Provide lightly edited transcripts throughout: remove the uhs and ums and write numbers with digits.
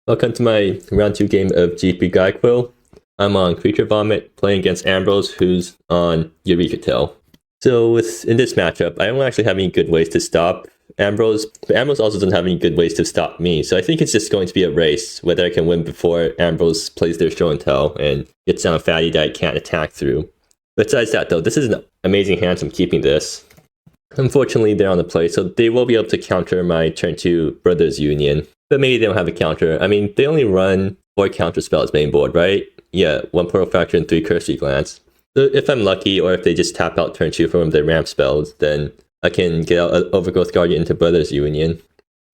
Welcome to my round 2 game of GP Guayaquil. I'm on Creature Vomit, playing against Ambrose, who's on EurekaTell. So in this matchup, I don't actually have any good ways to stop Ambrose, but Ambrose also doesn't have any good ways to stop me. So I think it's just going to be a race, whether I can win before Ambrose plays their show and tell and gets down a fatty that I can't attack through. Besides that though, this is an amazing hand, so I'm keeping this. Unfortunately, they're on the play, so they will be able to counter my turn 2 Brothers Union. But maybe they don't have a counter. I mean, they only run 4 counter spells main board, right? Yeah, 1 Portal Fracture and 3 Cursory Glance. So if I'm lucky, or if they just tap out turn 2 from their ramp spells, then I can get out Overgrowth Guardian into Brothers Union.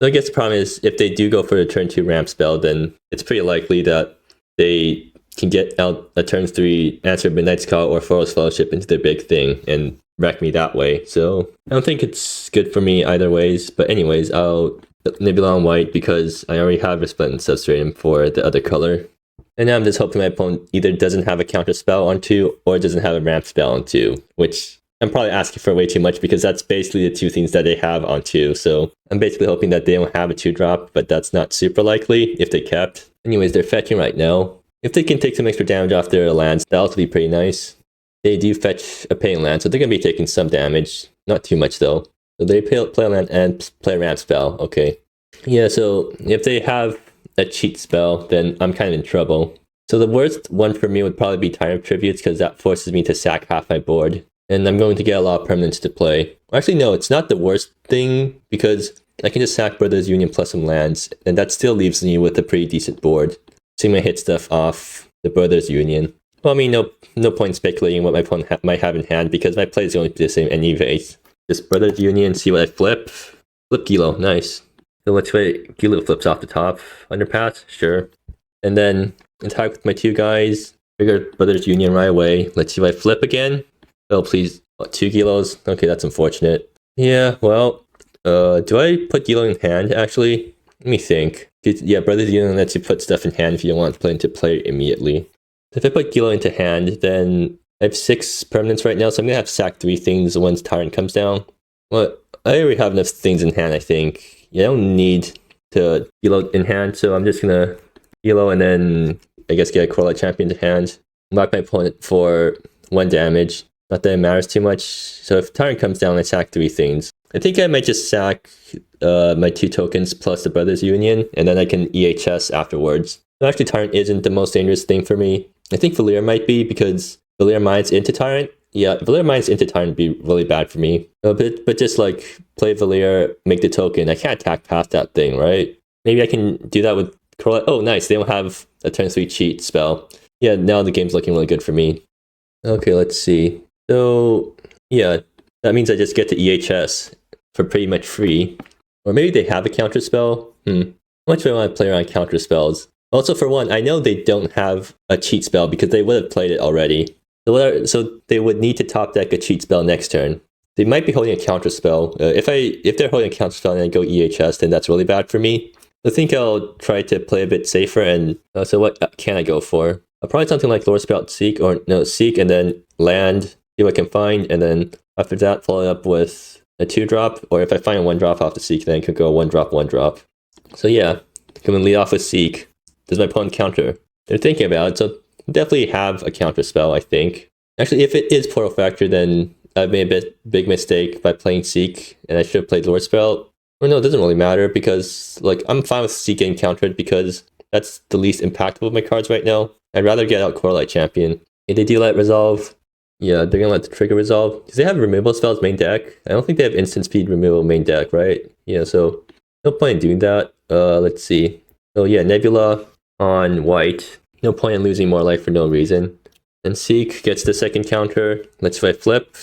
So I guess the problem is, if they do go for a turn 2 ramp spell, then it's pretty likely that they can get out a turn 3 Answer Midnight's Call or Forest Fellowship into their big thing and wreck me that way. So I don't think it's good for me either ways. But anyways, I'll Nebula on white because I already have Resplendent Substratum for the other color. And now I'm just hoping my opponent either doesn't have a counter spell on 2 or doesn't have a ramp spell on 2, which I'm probably asking for way too much because that's basically the 2 things that they have on 2. So I'm basically hoping that they don't have a 2-drop, but that's not super likely if they kept. Anyways, they're fetching right now. If they can take some extra damage off their lands, that'll also be pretty nice. They do fetch a Pain land, so they're going to be taking some damage. Not too much though. So they play a land and play a ramp spell. Okay. Yeah, so if they have a cheat spell, then I'm kind of in trouble. So the worst one for me would probably be Tyrant of Tributes, because that forces me to sack half my board. And I'm going to get a lot of permanents to play. Actually, no, it's not the worst thing, because I can just sack Brothers Union plus some lands, and that still leaves me with a pretty decent board. So I'm going to hit stuff off the Brothers Union. Well, I mean, no point speculating what my opponent might have in hand, because my play is going to be the same anyways. Just Brothers Union, see what I flip. Flip Gilo, nice. So let's wait, Gilo flips off the top. Underpass, sure. And then attack with my 2 guys. Trigger Brothers Union right away. Let's see if I flip again. Oh, please. 2 Gilos. Okay, that's unfortunate. Yeah, well, do I put Gilo in hand, actually? Let me think. Yeah, Brothers Union lets you put stuff in hand if you don't want to play into play immediately. If I put Gilo into hand, then I have 6 permanents right now, so I'm going to have to sack 3 things once Tyrant comes down. Well, I already have enough things in hand, I think. Yeah, I don't need to Gilo in hand, so I'm just going to Gilo and then I guess get a Corlight Champion to hand. Mark my opponent for 1 damage. Not that it matters too much. So if Tyrant comes down, I sack 3 things. I think I might just sack my 2 tokens plus the Brothers Union, and then I can EHS afterwards. So actually, Tyrant isn't the most dangerous thing for me. I think Valir might be, because Valir mines into Tyrant. Yeah, Valir mines into Tyrant would be really bad for me. But just like play Valir, make the token. I can't attack past that thing, right? Maybe I can do that with Corlight. Oh, nice. They don't have a turn 3 cheat spell. Yeah, now the game's looking really good for me. Okay, let's see. So, yeah, that means I just get to EHS for pretty much free. Or maybe they have a counter spell. How much do I want to play around counter spells? Also, for one, I know they don't have a cheat spell because they would have played it already. So they would need to top deck a cheat spell next turn. They might be holding a counter spell. If they're holding a counter spell and I go EHS, then that's really bad for me. I think I'll try to play a bit safer. And so what can I go for? Probably something like Lord Spout Seek, or no, Seek and then land, see what I can find, and then after that follow up with a 2-drop, or if I find a 1-drop off the Seek, then I could go 1-drop, 1-drop. So yeah, I'm going to lead off with Seek. Does my opponent counter? They're thinking about it, so definitely have a counter spell, I think. Actually, if it is Portal Fracture, then I've made a big mistake by playing Seek, and I should have played Lord Spout. Or no, it doesn't really matter, because like I'm fine with Seek getting countered, because that's the least impactful of my cards right now. I'd rather get out Corlight Champion. If they do let Resolve, yeah, they're going to let the trigger Resolve. Because they have removal spells main deck. I don't think they have instant speed removal main deck, right? Yeah, so no point in doing that. Let's see. Oh yeah, Nebula on white. No point in losing more life for no reason. And Seek gets the 2nd counter. Let's try flip.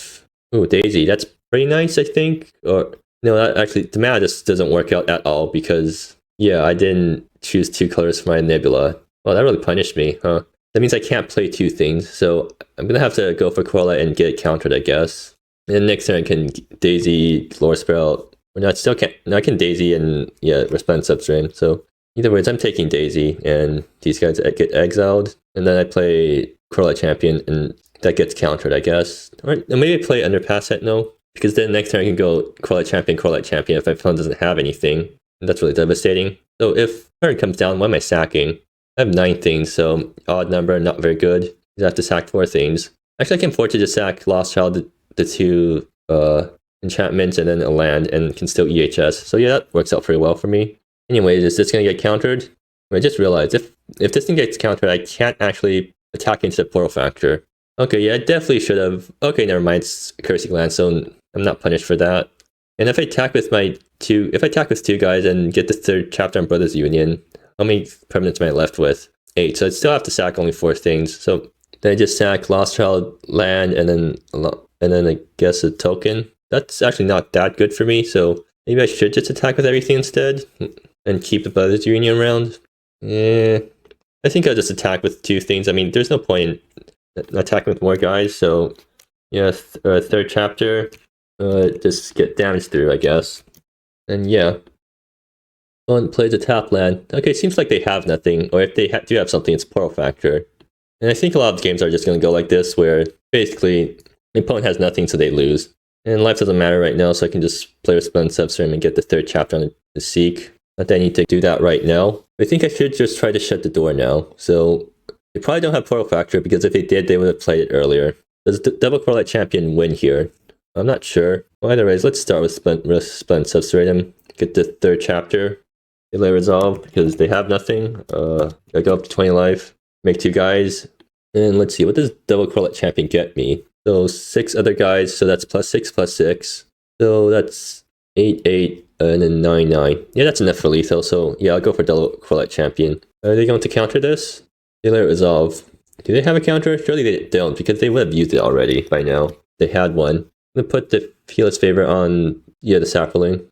Ooh, Daisy. That's pretty nice, I think. Or no, actually, the mana just doesn't work out at all because, yeah, I didn't choose 2 colors for my Nebula. Well, that really punished me, huh? That means I can't play 2 things, so I'm going to have to go for Corlight and get it countered, I guess. And then next turn I can Daisy, Lore Sprout. Or no, I still can't. No, I can Daisy and, yeah, Resplendent Substratum. So, either ways, I'm taking Daisy, and these guys get exiled. And then I play Corlight Champion, and that gets countered, I guess. Or maybe I play Underpass it, no. Because then next turn I can go Corlight Champion if my opponent doesn't have anything. That's really devastating. So if turn comes down, what am I sacking? I have 9 things, so odd number, not very good. I have to sack 4 things. Actually, I can afford to just sack Lost Child, the 2 enchantments, and then a land, and can still EHS. So yeah, that works out pretty well for me. Anyways, is this going to get countered? I just realized, if this thing gets countered, I can't actually attack into the Portal Factor. Okay, yeah, I definitely should have. Okay, never mind, it's Cursing Land, so I'm not punished for that. And if I attack with if I attack with 2 guys and get the 3rd chapter on Brothers Union, how many permanents am I left with? 8, so I'd still have to sack only 4 things. So then I just sack Lost Child, land, and then I guess a token. That's actually not that good for me, so maybe I should just attack with everything instead and keep the Brothers Union around. I think I'll just attack with 2 things. I mean, there's no point in attacking with more guys, so yeah, 3rd chapter, just get damage through, I guess. And yeah. Opponent plays a tap land. Okay, seems like they have nothing, or if they do have something, it's Portal Factor. And I think a lot of games are just going to go like this, where basically the opponent has nothing, so they lose. And life doesn't matter right now, so I can just play with Splendid Substream and get the 3rd chapter on the Seek. Not that I need to do that right now. I think I should just try to shut the door now. So they probably don't have Portal Factor, because if they did, they would have played it earlier. Does the Double Correlate Champion win here? I'm not sure. Well, either ways, let's start with Splendid Substratum. Get the 3rd chapter. Delay resolve, because they have nothing. I go up to 20 life, make 2 guys. And let's see, what does Double Correlate Champion get me? So 6 other guys, so that's +6/+6. So that's 8/8, and then 9/9. Yeah, that's enough for lethal, so yeah, I'll go for Double Correlate Champion. Are they going to counter this? Delay resolve. Do they have a counter? Surely they don't, because they would have used it already by now. They had one. I'm going to put the Healer's Favor on, yeah, the Sapling.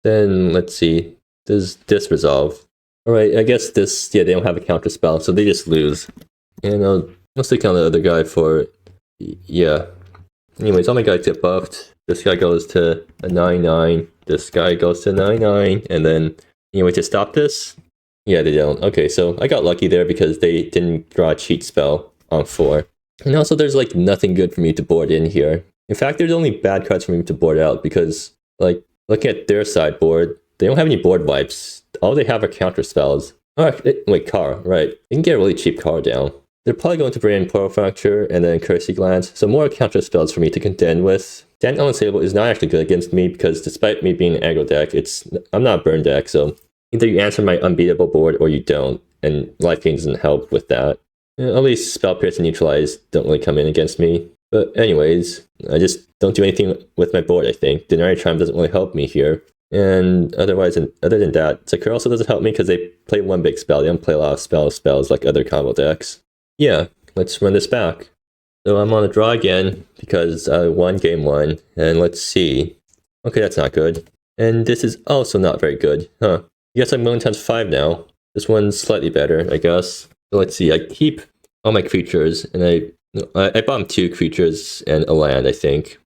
Then, let's see. Does this resolve? Alright, I guess this, yeah, they don't have a counter spell, so they just lose. And I'll stick on the other guy for, yeah. Anyways, all my guys get buffed. This guy goes to a 9/9. This guy goes to 9/9. And then, anyway, to stop this? Yeah, they don't. Okay, so I got lucky there because they didn't draw a cheat spell on 4. And also, there's like nothing good for me to board in here. In fact, there's only bad cards for me to board out because, like, looking at their sideboard, they don't have any board wipes. All they have are counter spells. Oh, wait, Car, right. They can get a really cheap Car down. They're probably going to bring in Portal Fracture and then Cursey Glance, so more counter spells for me to contend with. Stand Unstable is not actually good against me because despite me being an aggro deck, I'm not a burn deck, so either you answer my unbeatable board or you don't, and Life Gain doesn't help with that. At least Spell Pierce and Neutralize don't really come in against me. But anyways, I just don't do anything with my board, I think. Denari Triumph doesn't really help me here. And otherwise, other than that, Sakura also doesn't help me because they play one big spell. They don't play a lot of spells like other combo decks. Yeah, let's run this back. So I'm on a draw again because I won game 1. And let's see. Okay, that's not good. And this is also not very good. Huh. I guess I'm going times 5 now. This one's slightly better, I guess. So let's see. I keep all my creatures, and I bomb 2 creatures and a land, I think.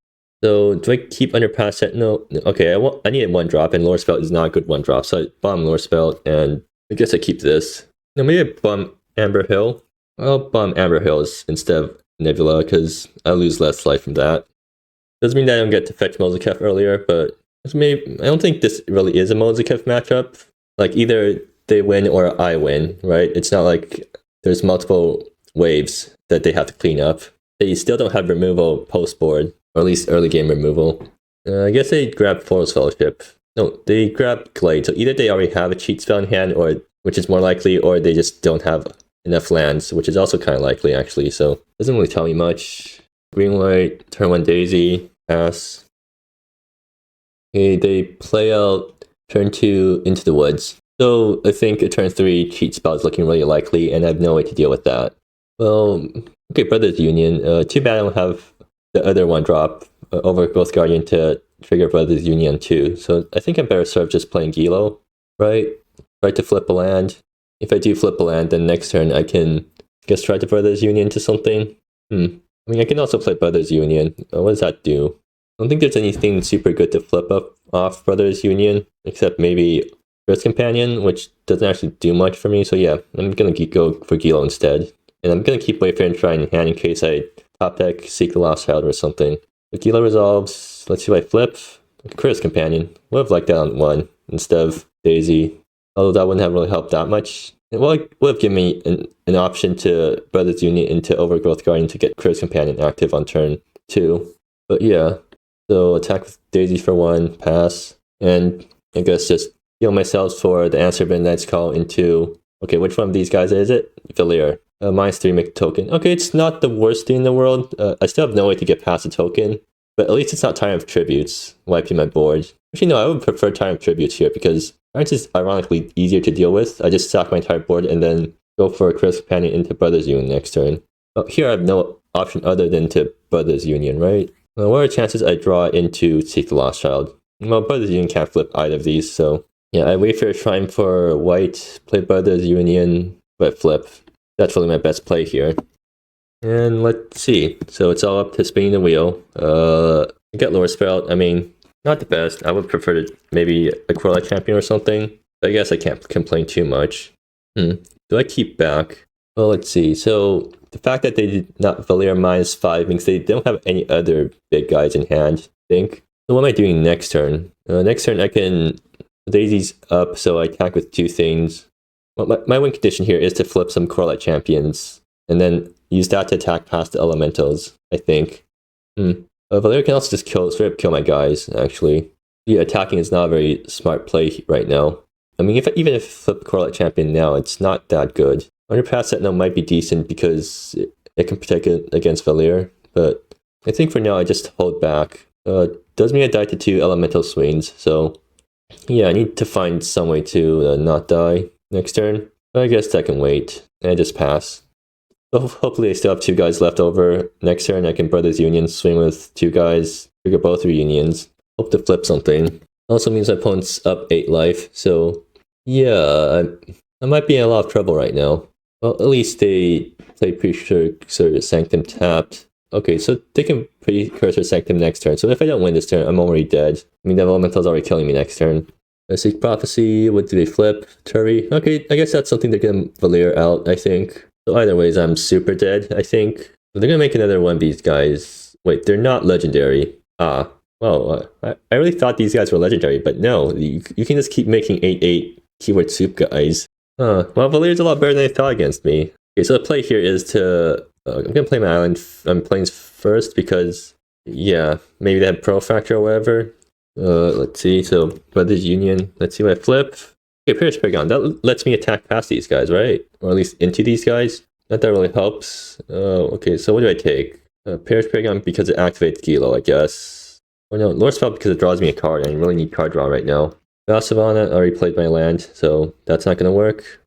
So do I keep Underpass Sentinel? No. Okay, I need a 1-drop, and Lore Spell is not a good 1-drop, so I bomb Lore Spell, and I guess I keep this. No, maybe I bomb Amber Hill. I'll bomb Amber Hills instead of Nebula, because I lose less life from that. Doesn't mean that I don't get to fetch Mozakef earlier, but maybe I don't think this really is a Mozakef matchup. Like, either they win or I win, right? It's not like there's multiple waves that they have to clean up. They still don't have removal post-board, or at least early game removal. I guess they grab Forest Fellowship. No, they grab Glade. So either they already have a cheat spell in hand, or which is more likely, or they just don't have enough lands, which is also kind of likely, actually. So it doesn't really tell me much. Green Light, turn 1 Daisy, pass. Okay, they play out turn 2 Into the Woods. So I think a turn 3 cheat spell is looking really likely, and I have no way to deal with that. Well, okay, Brothers Union. Too bad I don't have the other 1-drop over Growth Guardian to trigger Brothers Union too. So I think I'm better served just playing Gilo, right? Try to flip a land. If I do flip a land, then next turn I can just try to Brothers Union to something. I mean, I can also play Brothers Union. What does that do? I don't think there's anything super good to flip up off Brothers Union, except maybe Risk Companion, which doesn't actually do much for me. So yeah, I'm going to go for Gilo instead. And I'm going to keep Wayfarer and Shrine in hand in case I top deck Seek the Lost Child or something. The Gilo resolves. Let's see if I flip. Risk Companion. Would have liked that on 1 instead of Daisy. Although that wouldn't have really helped that much. It would have given me an option to Brothers Union into Overgrowth Guardian to get Chris Companion active on turn 2. But yeah, so attack with Daisy for 1, pass, and I guess just heal myself for the Answer Midnight's Call into... Okay, which one of these guys is it? Valier. -3 make a token. Okay, it's not the worst thing in the world. I still have no way to get past the token, but at least it's not Tyrant of Tributes wiping my board. Actually, no, I would prefer Tyrant of Tributes here because Tyrant is ironically easier to deal with. I just sack my entire board and then go for a Chris Companion into Brothers Union next turn. Oh, here I have no option other than to Brothers Union, right? What are the chances I draw into Seek the Lost Child? Well, Brothers Union can't flip either of these, so yeah, I wait for a Shrine for white, play Brothers Union, but flip. That's really my best play here. And let's see. So it's all up to spinning the wheel. I get Lower Sprout. I mean, not the best. I would prefer to maybe a Quarterlight Champion or something. I guess I can't complain too much. Do I keep back? Well, let's see. So the fact that they did not Valier -5 means they don't have any other big guys in hand, I think. So what am I doing next turn? Next turn I can... Daisy's up, so I attack with 2 things. Well, my win condition here is to flip some Quarterlight Champions, and then use that to attack past the Elementals, I think. Valier can also just straight up kill my guys, actually. Yeah, attacking is not a very smart play right now. I mean, even if I flip Quarterlight Champion now, it's not that good. Underpass Sentinel might be decent because it can protect it against Valier, but I think for now I just hold back. Does mean I die to 2 Elemental Swings, so yeah, I need to find some way to not die next turn. But I guess that can wait, and I just pass. So hopefully I still have 2 guys left over. Next turn I can Brothers Union, swing with 2 guys, trigger both reunions. Hope to flip something. Also means my opponent's up 8 life, so yeah, I might be in a lot of trouble right now. Well, at least they play Precursor Sanctum tapped. Okay, so they can Precursor Sanctum next turn. So if I don't win this turn, I'm already dead. I mean, the Elemental's already killing me next turn. Seek Prophecy, what do they flip? Turi. Okay, I guess that's something they're gonna Valier out, I think. So either ways, I'm super dead, I think. So they're gonna make another one of these guys. Wait, they're not legendary. Well, I really thought these guys were legendary, but no, you can just keep making 8/8 keyword soup guys. Well, Valier's a lot better than I thought against me. Okay, so the play here is to... I'm gonna play my island planes first because, yeah, maybe they have Pro Factor or whatever. Let's see, so Brothers Union, let's see what I flip. Okay, Pierce Paragon, that lets me attack past these guys, right? Or at least into these guys. Not that really helps. Okay, so what do I take? Pierce Paragon because it activates Gilo, I guess. Or no, Lord Spell because it draws me a card, and I really need card draw right now. Savannah, I already played my land, so that's not gonna work.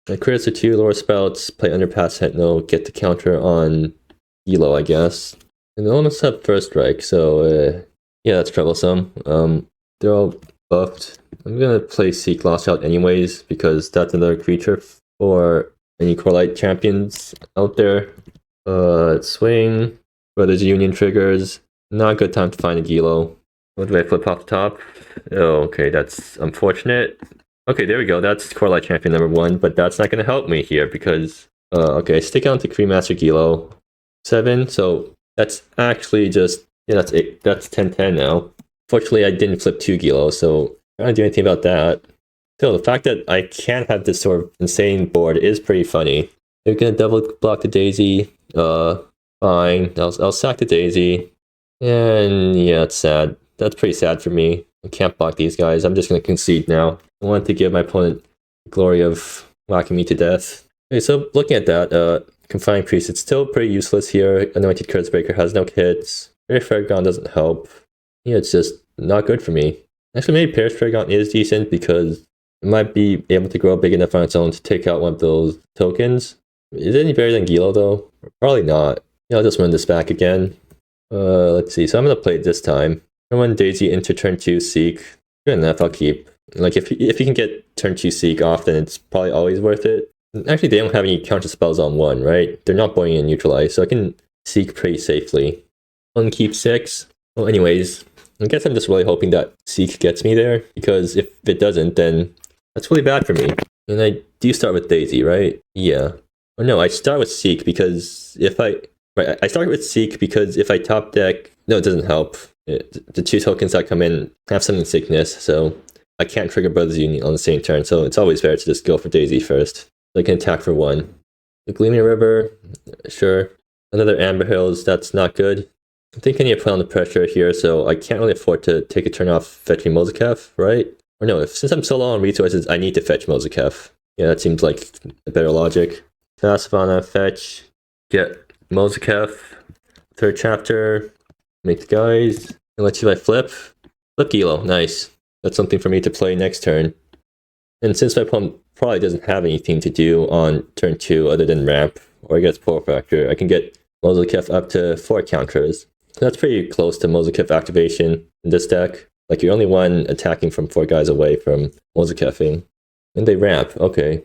I crits to 2 Lower Spouts, play Underpass Sentinel, get the counter on Gilo, I guess. And they almost have First Strike, so yeah, that's troublesome. They're all buffed. I'm gonna play Seek Lost Child anyways, because that's another creature for any Quarterlight Champions out there. Swing, Brothers Union triggers. Not a good time to find a Gilo. What do I flip off the top? Oh, okay, that's unfortunate. Okay, there we go. That's Quarterlight Champion number 1, but that's not going to help me here because... okay, stick on to Cremaster Gilo. 7, so that's actually just... Yeah, that's 8. That's 10/10 now. Fortunately, I didn't flip 2 Gilo, so I don't do anything about that. Still, the fact that I can't have this sort of insane board is pretty funny. They're going to double block the Daisy. Fine. I'll sack the Daisy. And yeah, it's sad. That's pretty sad for me. I can't block these guys. I'm just going to concede now. I want to give my opponent the glory of whacking me to death. Okay, so looking at that, Confining Priest, it's still pretty useless here. Anointed Curse-Breaker has no hits. Pierce Paragon doesn't help. Yeah, it's just not good for me. Actually, maybe Pierce Paragon is decent because it might be able to grow big enough on its own to take out one of those tokens. Is it any better than Gilo, though? Probably not. Yeah, I'll just run this back again. Let's see. So I'm going to play it this time. I run Daisy into turn 2 Seek. Good enough, I'll keep. Like, if you can get turn 2 Seek off, then it's probably always worth it. Actually, they don't have any counter spells on 1, right? They're not boarding and neutralize, so I can Seek pretty safely. I'll keep 6. Well, anyways, I guess I'm just really hoping that Seek gets me there, because if it doesn't, then that's really bad for me. And I do start with Daisy, right? Yeah. Or no, I start with Seek because if I... Right, I start with Seek because if I top deck... No, it doesn't help. The 2 tokens that come in have some in sickness, so I can't trigger Brothers Union on the same turn, so it's always better to just go for Daisy first. So I can attack for 1. The Gleaming River, sure. Another Amber Hills, that's not good. I think I need to put on the pressure here, so I can't really afford to take a turn off fetching Mozikev, right? Or no, since I'm so low on resources, I need to fetch Mozikev. Yeah, that seems like a better logic. Savannah, fetch, get Mozikev, 3rd chapter, make the guys, and let's see if I flip. Flip Gilo, nice. That's something for me to play next turn. And since my opponent probably doesn't have anything to do on turn 2 other than ramp, or I guess Polar Fracture, I can get Mozikev up to 4 counters. So that's pretty close to Mozikev activation in this deck. Like, you're only one attacking from 4 guys away from Mozikeving. And they ramp, okay.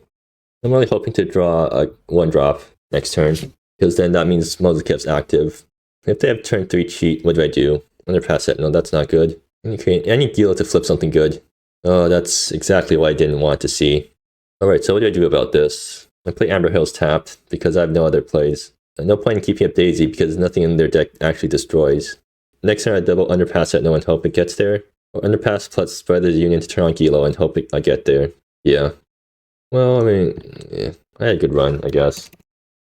I'm really hoping to draw a 1-drop next turn, because then that means Mozikev's active. If they have turn 3 cheat, what do? Underpass it, no, that's not good. I need Gilo to flip something good. Oh, that's exactly what I didn't want to see. Alright, so what do I do about this? I play Amber Hills tapped, because I have no other plays. No point in keeping up Daisy, because nothing in their deck actually destroys. Next turn I double Underpass at no and hope it gets there. Or Underpass plus Brothers Union to turn on Gilo and hope I get there. Yeah. Well, I mean, yeah, I had a good run, I guess.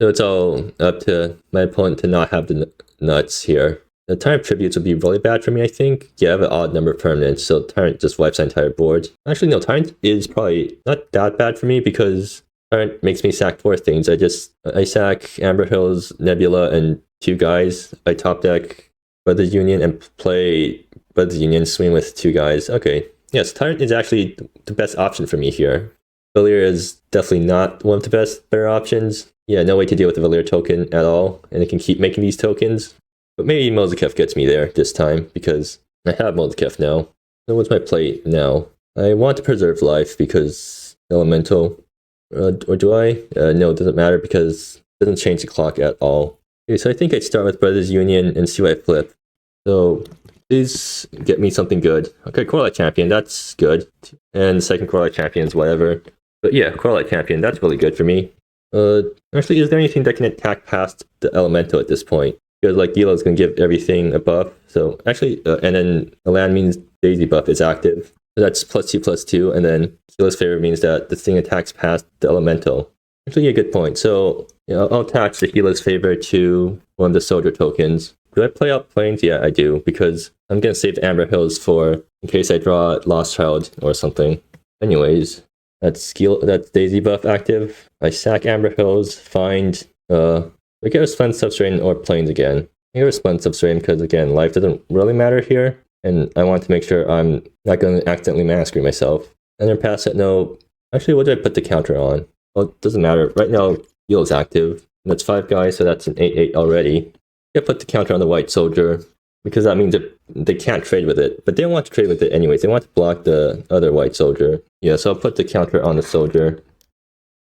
So it's all up to my opponent to not have the nuts here. The Tyrant Tributes would be really bad for me, I think. Yeah, I have an odd number of permanents, so Tyrant just wipes the entire board. Actually, no, Tyrant is probably not that bad for me because Tyrant makes me sack 4 things. I sack Amber Hills, Nebula, and 2 guys. I top deck Brothers Union and play Brothers Union, swing with 2 guys. Okay, yes, Tyrant is actually the best option for me here. Valir is definitely not one of the better options. Yeah, no way to deal with the Valir token at all, and it can keep making these tokens. But maybe Mozikev gets me there this time, because I have Mozikev now. So what's my play now? I want to preserve life, because Elemental. Or do I? No, it doesn't matter, because it doesn't change the clock at all. Okay, so I think I'd start with Brothers Union and see what I flip. So please get me something good. Okay, Corelight Champion, that's good. And second Corelight Champion is whatever. But yeah, Corelight Champion, that's really good for me. Actually, is there anything that can attack past the Elemental at this point? Because like Gilo's going to give everything a buff. So actually, and then a land means Daisy buff is active. So that's +2/+2, and then Gilo's favor means that the thing attacks past the Elemental. Actually, a good point. So I'll attach the Gilo's favor to one of the soldier tokens. Do I play out Plains? Yeah, I do, because I'm going to save Amber Hills for in case I draw Lost Child or something. Anyways, that's Daisy buff active. I sack Amber Hills, find we get a Splendid Substrain or Plains again. I get a Splendid Substrain because, again, life doesn't really matter here. And I want to make sure I'm not going to accidentally mana screen myself. And then pass it, no. Actually, what do I put the counter on? Well, it doesn't matter. Right now, Gilo is active. That's 5 guys, so that's an 8/8 already. I put the counter on the White Soldier, because that means that they can't trade with it. But they don't want to trade with it anyways. They want to block the other White Soldier. Yeah, so I'll put the counter on the Soldier.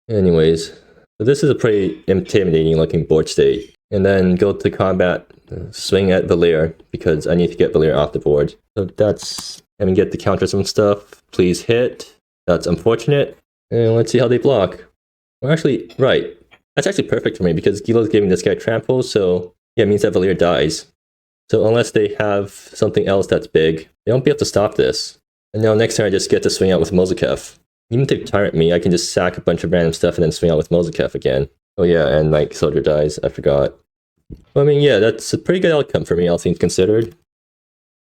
Anyways. So this is a pretty intimidating looking board state. And then go to combat, swing at Valir, because I need to get Valir off the board. So that's, I mean, get the counter some stuff. Please hit. That's unfortunate. And let's see how they block. Well, actually, right. That's actually perfect for me, because Gilo's giving this guy trample, so yeah, it means that Valir dies. So unless they have something else that's big, they won't be able to stop this. And now next turn I just get to swing out with Mozikev. Even if they tyrant me, I can just sack a bunch of random stuff and then swing out with Mozikev again. Oh yeah, and like Soldier dies, I forgot. Well, I mean, yeah, that's a pretty good outcome for me, all things considered.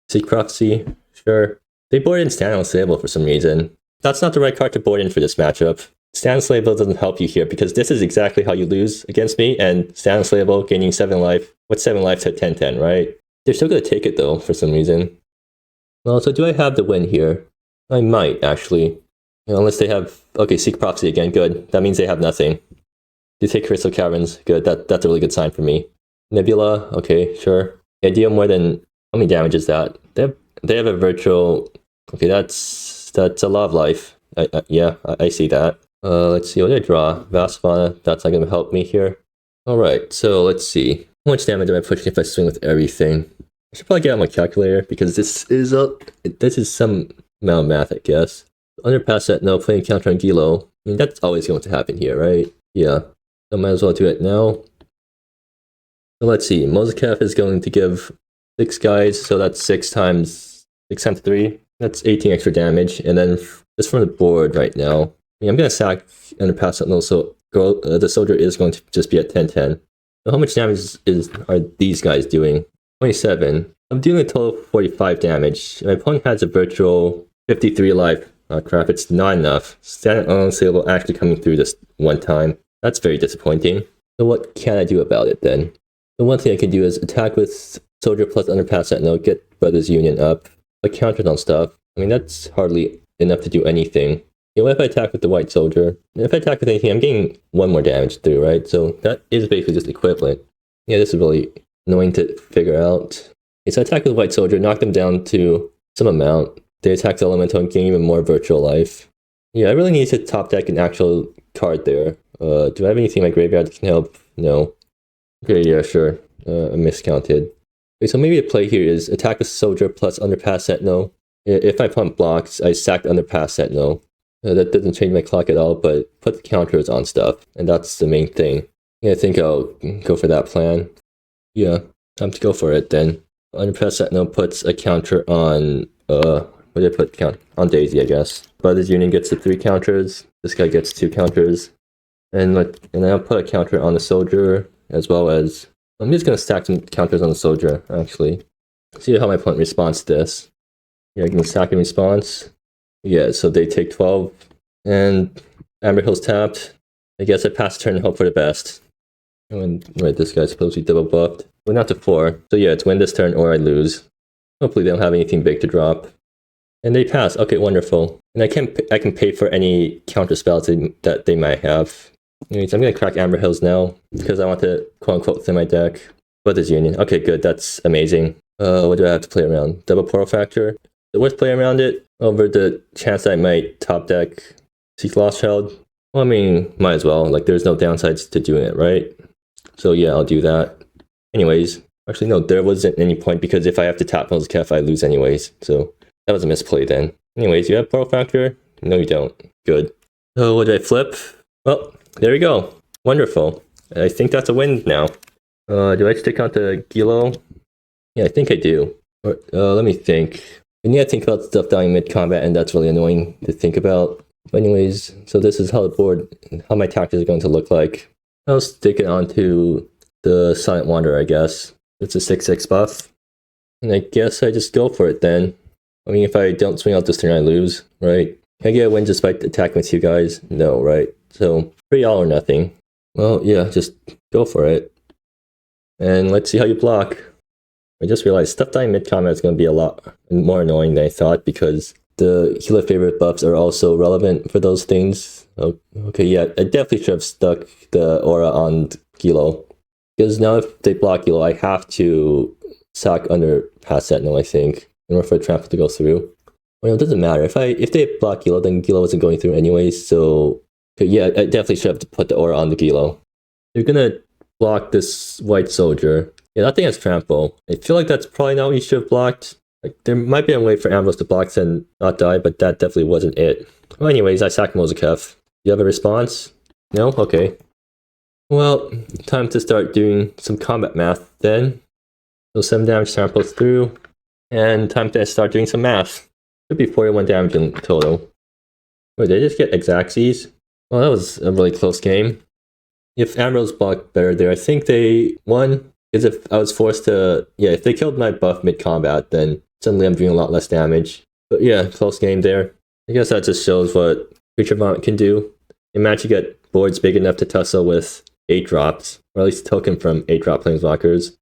Seek Prophecy, sure. They board in Stand Unslayable for some reason. That's not the right card to board in for this matchup. Stand Unslayable doesn't help you here, because this is exactly how you lose against me, and Stand Unslayable gaining 7 life. What's 7 life to 10/10, right? They're still going to take it though, for some reason. Well, so do I have the win here? I might, actually. Unless they have... Okay, Seek Prophecy again, good. That means they have nothing. They take Crystal Caverns, good. That's a really good sign for me. Nebula, okay, sure. They deal more than... How many damage is that? They have a virtual... Okay, that's a lot of life. I see that. Let's see, what did I draw? Vasavana, that's not going to help me here. Alright, so let's see. How much damage am I pushing if I swing with everything? I should probably get out my calculator, because this is some amount of math, I guess. Underpass that, no, playing counter on Gilo. I mean, that's always going to happen here, right? Yeah. So I might as well do it now. So let's see, Mozikev is going to give 6 guys, so that's 6 times 3. That's 18 extra damage. And then just from the board right now, I mean, I'm going to sack Underpass Sentinel, so the soldier is going to just be at 10-10. So how much damage are these guys doing? 27. I'm doing a total of 45 damage. My opponent has a virtual 53 life. Oh crap, it's not enough. Standard unassailable actually coming through this one time. That's very disappointing. So what can I do about it then? The one thing I can do is attack with Soldier plus Underpass Sentinel, get Brothers Union up, but counters on stuff. I mean, that's hardly enough to do anything. Yeah, what if I attack with the White Soldier? If I attack with anything, I'm getting 1 more damage through, right? So that is basically just equivalent. Yeah, this is really annoying to figure out. Okay, so I attack with the White Soldier, knock them down to some amount. They attack the Elemental and gain even more virtual life. Yeah, I really need to top deck an actual card there. Do I have anything in my graveyard that can help? No. Okay, yeah, sure. I miscounted. Okay, so maybe the play here is attack with Soldier plus Underpass Sentinel. If my opponent blocks, I sack the Underpass Sentinel. That doesn't change my clock at all, but put the counters on stuff, and that's the main thing. Yeah, I think I'll go for that plan. Yeah, time to go for it then. Underpass Sentinel puts a counter on, what did I put count? On Daisy, I guess. Brothers Union gets the 3 counters, this guy gets 2 counters. And I'll put a counter on the Soldier, as well as, I'm just going to stack some counters on the Soldier, actually. See how my opponent responds to this. Yeah, I can stack in response. Yeah, so they take 12, and Amber Hill's tapped. I guess I pass the turn and hope for the best. And right, this guy's supposed to be double buffed. Well, not to 4. So yeah, it's win this turn or I lose. Hopefully they don't have anything big to drop. And they pass. Okay, wonderful. And I can pay for any counter spells that they might have. Anyways, I'm gonna crack Amber Hills now because I want to quote unquote thin my deck. Brothers Union. Okay, good. That's amazing. What do I have to play around? Double Portal Factor. The worst play around it over the chance I might top deck Seek Lost Child. Well, I mean, might as well. Like, there's no downsides to doing it, right? So yeah, I'll do that. Anyways, actually no, there wasn't any point because if I have to tap Mills Kef, I lose anyways. So that was a misplay then. Anyways, you have Portal Factor? No, you don't. Good. So what did I flip? Well, there we go. Wonderful. I think that's a win now. Do I stick out the Gilo? Yeah, I think I do. Or, let me think. I need to think about stuff dying mid-combat, and that's really annoying to think about. But anyways, so this is how the board, how my tactics are going to look like. I'll stick it onto the Silent Wanderer, I guess. It's a 6/6 buff. And I guess I just go for it then. I mean, if I don't swing out this turn, I lose, right? Can I get a win despite attacking with you guys? No, right? So, pretty all or nothing. Well, yeah, just go for it. And let's see how you block. I just realized stuff dying mid-combat is going to be a lot more annoying than I thought because the healer favorite buffs are also relevant for those things. Okay, yeah, I definitely should have stuck the aura on Gilo. Because now if they block Gilo, I have to sack Underpass Sentinel, I think, in order for the trample to go through. Well, it doesn't matter. If they block Gilo, then Gilo wasn't going through anyways, so... Okay, yeah, I definitely should have put the aura on the Gilo. They're gonna block this White Soldier. Yeah, that thing has trample. I feel like that's probably not what you should have blocked. Like, there might be a way for Ambrose to block and not die, but that definitely wasn't it. Well, anyways, I sacked Mozekef. You have a response? No? Okay. Well, time to start doing some combat math then. So 7 damage samples through, and time to start doing some math. Should be 41 damage in total. Wait, did I just get Exaxes? Well, that was a really close game. If Ambrose blocked better there, I think they won. Because if I was forced to... Yeah, if they killed my buff mid-combat, then suddenly I'm doing a lot less damage. But yeah, close game there. I guess that just shows what Creature Vomit can do. Imagine you get boards big enough to tussle with 8 drops, or at least a token from 8 drop planeswalkers.